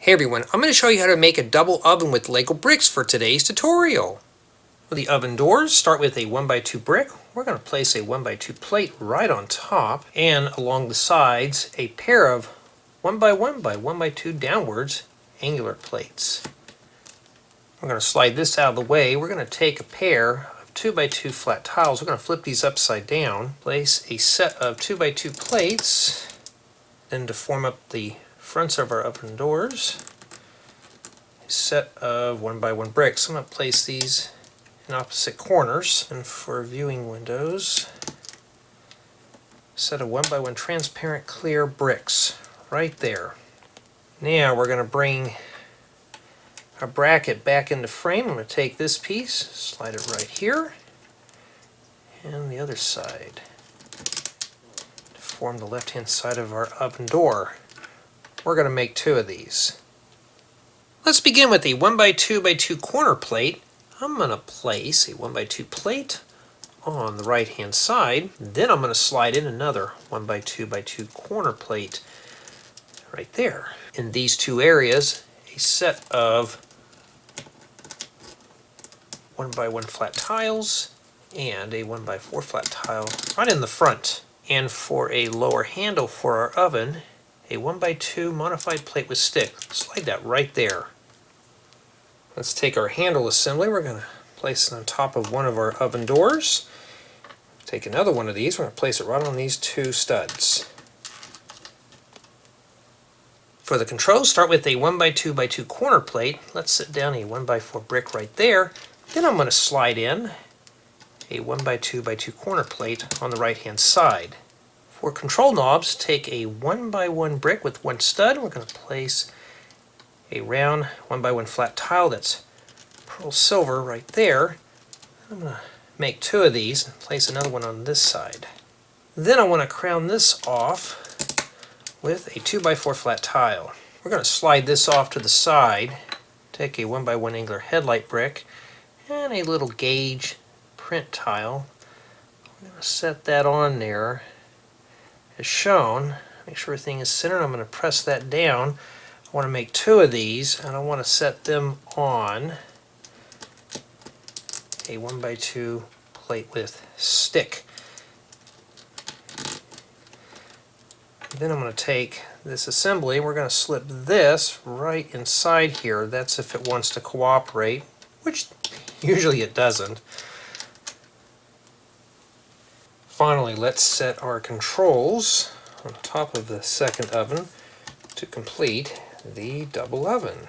Hey everyone, I'm going to show you how to make a double oven with Lego bricks for today's tutorial. For the oven doors, start with a 1x2 brick. We're going to place a 1x2 plate right on top, and along the sides a pair of 1x1 by 1x2 downwards angular plates. We're going to slide this out of the way. We're going to take a pair of 2x2 flat tiles. We're going to flip these upside down, place a set of 2x2 plates, then to form up the fronts of our oven doors, a set of 1x1 bricks. I'm going to place these in opposite corners, and for viewing windows, a set of 1x1 transparent clear bricks right there. Now we're going to bring our bracket back into frame. I'm going to take this piece, slide it right here, and the other side to form the left hand side of our oven door. We're going to make two of these. Let's begin with a 1x2x2 corner plate. I'm going to place a 1x2 plate on the right hand side. Then I'm going to slide in another 1x2x2 corner plate right there. In these two areas, a set of 1x1 flat tiles and a 1x4 flat tile right in the front. And for a lower handle for our oven, a 1x2 modified plate with stick. Slide that right there. Let's take our handle assembly. We're going to place it on top of one of our oven doors. Take another one of these. We're going to place it right on these two studs. For the controls, start with a 1x2x2 corner plate. Let's set down a 1x4 brick right there. Then I'm going to slide in a 1x2x2 corner plate on the right hand side. For control knobs, take a 1x1 brick with one stud. We're going to place a round 1x1 flat tile that's pearl silver right there. I'm going to make two of these and place another one on this side. Then I want to crown this off with a 2x4 flat tile. We're going to slide this off to the side, take a 1x1 angular headlight brick and a little gauge print tile. We're going to set that on there as shown. Make sure everything is centered. I'm going to press that down. I want to make two of these, and I want to set them on a 1x2 plate with stick. Then I'm going to take this assembly. We're going to slip this right inside here. That's if it wants to cooperate, which usually it doesn't. Finally, let's set our controls on top of the second oven to complete the double oven.